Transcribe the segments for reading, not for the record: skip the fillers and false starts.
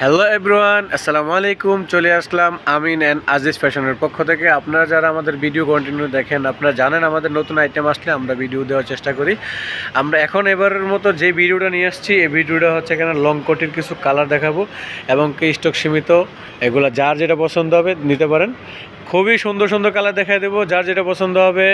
Hello everyone, আসসালামু আলাইকুম। চলে আসলাম আমিন অ্যান্ড আজিজ ফ্যাশনের পক্ষ থেকে। আপনারা যারা আমাদের ভিডিও কন্টিনিউ দেখেন, আপনারা জানেন আমাদের নতুন আইটেম আসলে আমরা ভিডিও দেওয়ার চেষ্টা করি। আমরা এখন এবারের মতো যে ভিডিওটা নিয়ে আসছি, এই ভিডিওটা হচ্ছে এখানে লং কোটির কিছু কালার দেখাবো এবং কি স্টক সীমিত। এগুলো যার যেটা পছন্দ হবে নিতে পারেন। খুবই সুন্দর সুন্দর কালার দেখাই দেবো। যার যেটা পছন্দ হবে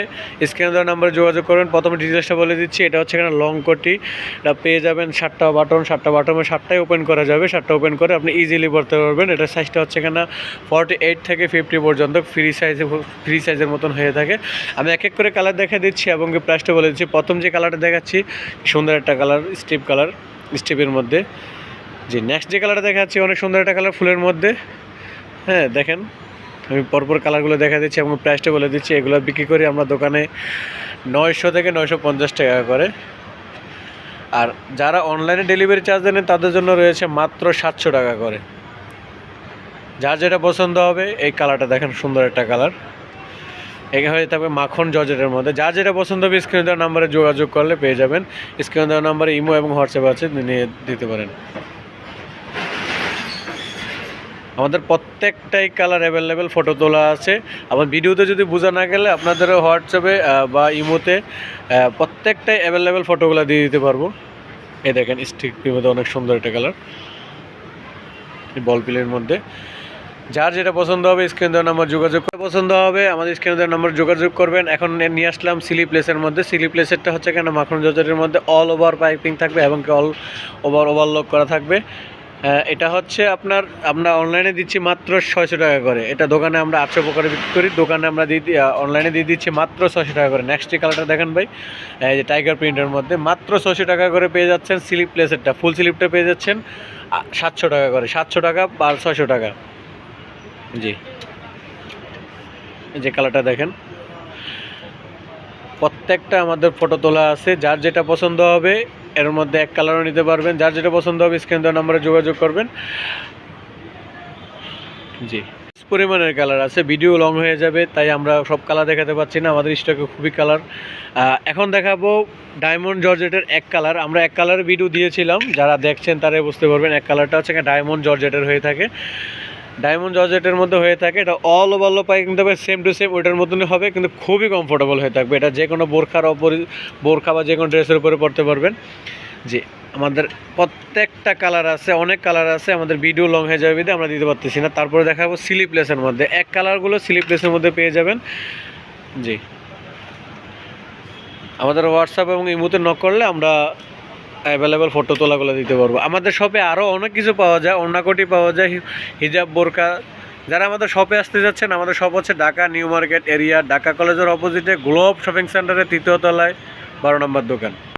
স্ক্রিনে দেওয়া নাম্বারে যোগাযোগ করবেন। প্রথমে ডিটেলসটা বলে দিচ্ছি। এটা হচ্ছে এখানে লং কোটি, এটা পেয়ে যাবেন 7টা বাটন, 7টা বাটনে 7টাই ওপেন করা যাবে। 7টা ওপেন করে আপনি ইজিলি পরতে পারবেন। এটার সাইজটা হচ্ছে এখানে 48 থেকে 50 পর্যন্ত ফ্রি সাইজের মতন হয়ে থাকে। আমি এক এক করে কালার দেখা দিচ্ছি এবং প্রাইসটা বলে দিচ্ছি। প্রথম যে কালারটা দেখাচ্ছি সুন্দর একটা কালার, স্টিপের মধ্যে। জি, নেক্সট যে কালারটা দেখাচ্ছি অনেক সুন্দর একটা কালার ফুলের মধ্যে। হ্যাঁ, দেখেন আমি পরপর কালারগুলো দেখা দিচ্ছি এবং প্রাইসটা বলে দিচ্ছি। এগুলো বিক্রি করি আমরা দোকানে 900 থেকে 950 টাকা করে। আর যারা অনলাইনে ডেলিভারি চার্জ দেন তাদের জন্য রয়েছে মাত্র 700 টাকা করে। যার যেটা পছন্দ হবে, এই কালারটা দেখেন সুন্দর একটা কালার, এখানে হয়ে থাকবে মাখন জর্জেটের মধ্যে। যার যেটা পছন্দ হবে স্ক্রিনে দেওয়া নাম্বারে যোগাযোগ করলে পেয়ে যাবেন। স্ক্রিনে দেওয়া নাম্বারে ইমো এবং হোয়াটসঅ্যাপ আছে, নিয়ে দিতে পারেন। আমাদের প্রত্যেকটাই কালার অ্যাভেলেবেল, ফটো তোলা আছে। আমার ভিডিওতে যদি বোঝা না গেলে আপনাদের হোয়াটসঅ্যাপে বা ইমোতে প্রত্যেকটাই অ্যাভেলেবেল ফটোগুলো দিয়ে দিতে পারবো। এই দেখেন স্টিকের মধ্যে অনেক সুন্দর একটা কালার, বল পিলের মধ্যে। যার যেটা পছন্দ হবে স্ক্রিনে দেওয়া নাম্বার যোগাযোগ করে পছন্দ হবে আমাদের স্ক্রিনে দেওয়া নাম্বার যোগাযোগ করবেন। এখন নিয়ে আসলাম স্লিপলেসের মধ্যে। স্লিপলেসেরটা হচ্ছে কেন মাখন জর্জেটের মধ্যে অল ওভার পাইপিং থাকবে এবং অল ওভার ওভারলক করা থাকবে। এটা হচ্ছে আমরা অনলাইনে দিচ্ছি মাত্র 600 টাকা করে। এটা দোকানে আমরা 800 প্রকারে বিক্রি করি, দোকানে আমরা অনলাইনে দিয়ে দিচ্ছি মাত্র 600 টাকা করে। নেক্সট যে কালারটা দেখেন ভাই, এই যে টাইগার প্রিন্টের মধ্যে মাত্র 600 টাকা করে পেয়ে যাচ্ছেন। স্লিপলেসেরটা ফুল স্লিপটা পেয়ে যাচ্ছেন 700 টাকা করে। 700 টাকা আর 600 টাকা। জি, এই যে কালারটা দেখেন, প্রত্যেকটা আমাদের ফটো তোলা আছে। যার যেটা পছন্দ হবে এর মধ্যে এক কালারও নিতে পারবেন। যার যেটা পছন্দ হবে স্ক্রিন দেওয়া নাম্বারে যোগাযোগ করবেন। জি, পরিমাণের কালার আছে, ভিডিও লং হয়ে যাবে, তাই আমরা সব কালার দেখাতে পাচ্ছি না। আমাদের স্টকে খুবই কালার। এখন দেখাবো ডায়মন্ড জর্জেটের এক কালার। আমরা এক কালারের ভিডিও দিয়েছিলাম, যারা দেখছেন তারাই বুঝতে পারবেন। এক কালারটা হচ্ছে ডায়মন্ড জর্জেটের হয়ে থাকে, ডায়মন্ড জর্জেটের মধ্যে হয়ে থাকে। এটা অল ওভার পাইপিং দেবে, সেম টু সেম ওইটার মতনই হবে, কিন্তু খুবই কমফোর্টেবল হয়ে থাকবে। এটা যে কোনো বোরখা বা যে কোনো ড্রেসের উপরে পরতে পারবেন। জি, আমাদের প্রত্যেকটা কালার আছে, অনেক কালার আছে। আমাদের ভিডিও লং হয়ে যাবে বিধে আমরা দিতে পারতেছি না। তারপরে দেখাবো স্লিপলেসের মধ্যে। এক কালারগুলো স্লিপলেসের মধ্যে পেয়ে যাবেন। জি, আমাদের হোয়াটসঅ্যাপ এবং ইমোতে নক করলে আমরা অ্যাভেলেবেল ফটো তোলাগুলো দিতে পারবো। আমাদের শপে আরও অনেক কিছু পাওয়া যায়, ওড়নাকটি পাওয়া যায়, হিজাব, বোরকা। যারা আমাদের শপে আসতে যাচ্ছেন, আমাদের শপ হচ্ছে Dhaka new market area, Dhaka কলেজের অপোজিটে গ্লোব শপিং সেন্টারের 3য় তলায় 12 নম্বর দোকান।